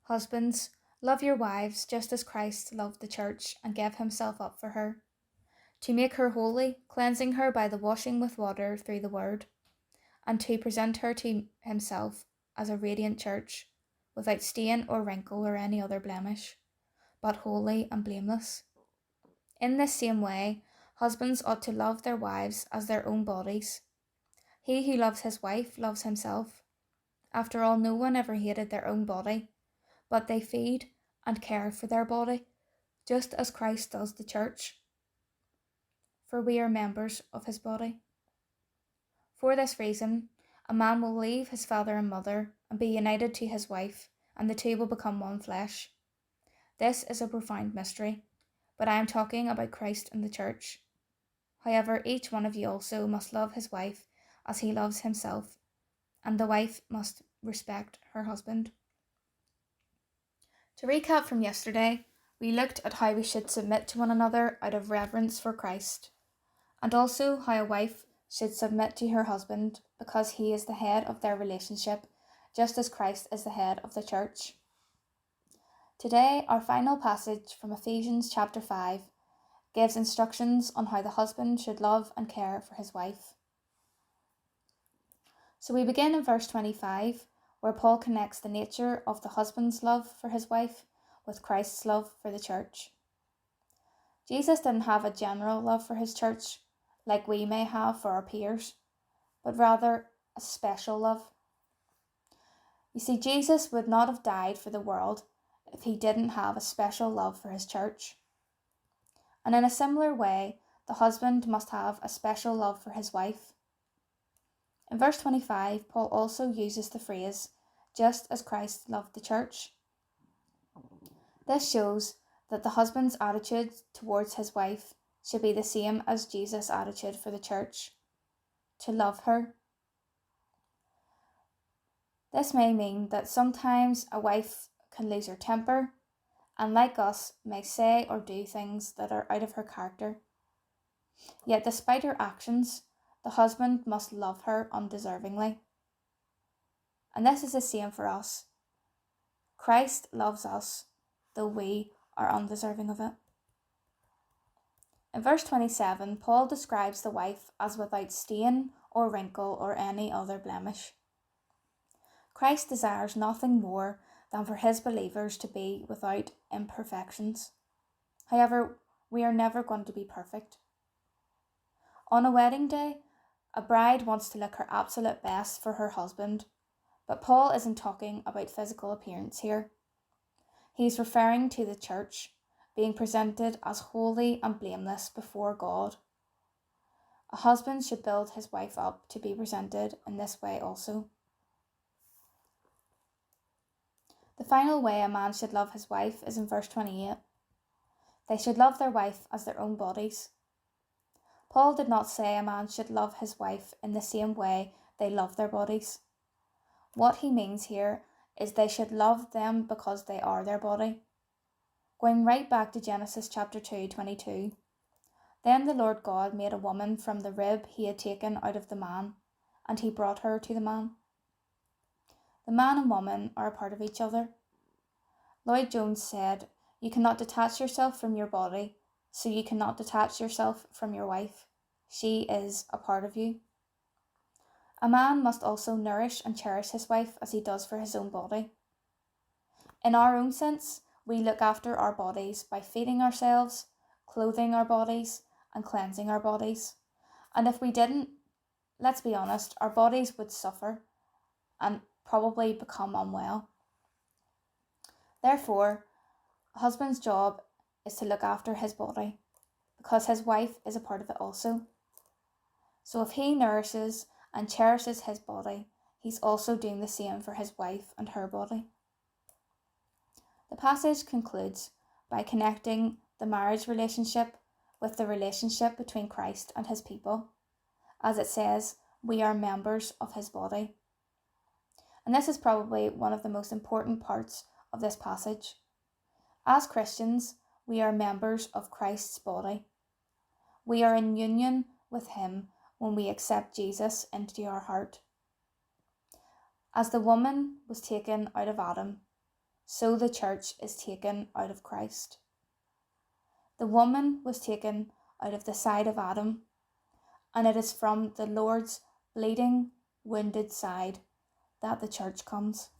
Husbands, love your wives just as Christ loved the church and gave himself up for her, to make her holy, cleansing her by the washing with water through the word, and to present her to himself as a radiant church, without stain or wrinkle or any other blemish, but holy and blameless. In this same way, husbands ought to love their wives as their own bodies. He who loves his wife loves himself. After all, no one ever hated their own body, but they feed and care for their body, just as Christ does the church. For we are members of his body. For this reason, a man will leave his father and mother and be united to his wife, and the two will become one flesh. This is a profound mystery, but I am talking about Christ and the church. However, each one of you also must love his wife as he loves himself, and the wife must respect her husband. To recap from yesterday, we looked at how we should submit to one another out of reverence for Christ, and also how a wife should submit to her husband because he is the head of their relationship, just as Christ is the head of the church. Today, our final passage from Ephesians chapter 5 gives instructions on how the husband should love and care for his wife. So we begin in verse 25, where Paul connects the nature of the husband's love for his wife with Christ's love for the church. Jesus didn't have a general love for his church like we may have for our peers, but rather a special love. You see, Jesus would not have died for the world if he didn't have a special love for his church. And in a similar way, the husband must have a special love for his wife. In verse 25, Paul also uses the phrase, just as Christ loved the church. This shows that the husband's attitude towards his wife should be the same as Jesus' attitude for the church, to love her. This may mean that sometimes a wife can lose her temper, and like us, may say or do things that are out of her character. Yet despite her actions, the husband must love her undeservingly. And this is the same for us. Christ loves us, though we are undeserving of it. In verse 27, Paul describes the wife as without stain or wrinkle or any other blemish. Christ desires nothing more than for his believers to be without imperfections. However, we are never going to be perfect. On a wedding day, a bride wants to look her absolute best for her husband, but Paul isn't talking about physical appearance here. He's referring to the church being presented as holy and blameless before God. A husband should build his wife up to be presented in this way also. The final way a man should love his wife is in verse 28. They should love their wife as their own bodies. Paul did not say a man should love his wife in the same way they love their bodies. What he means here is they should love them because they are their body. Going right back to Genesis chapter 2:22. Then the Lord God made a woman from the rib he had taken out of the man, and he brought her to the man. The man and woman are a part of each other. Lloyd Jones said, "You cannot detach yourself from your body, so you cannot detach yourself from your wife. She is a part of you." A man must also nourish and cherish his wife as he does for his own body. In our own sense, we look after our bodies by feeding ourselves, clothing our bodies, and cleansing our bodies. And if we didn't, let's be honest, our bodies would suffer and probably become unwell. Therefore, a husband's job is to look after his body, because his wife is a part of it also. So if he nourishes and cherishes his body, he's also doing the same for his wife and her body. The passage concludes by connecting the marriage relationship with the relationship between Christ and his people. As it says, we are members of his body. And this is probably one of the most important parts of this passage. As Christians, we are members of Christ's body. We are in union with him when we accept Jesus into our heart. As the woman was taken out of Adam, so the church is taken out of Christ. The woman was taken out of the side of Adam, and it is from the Lord's bleeding, wounded side that the church comes.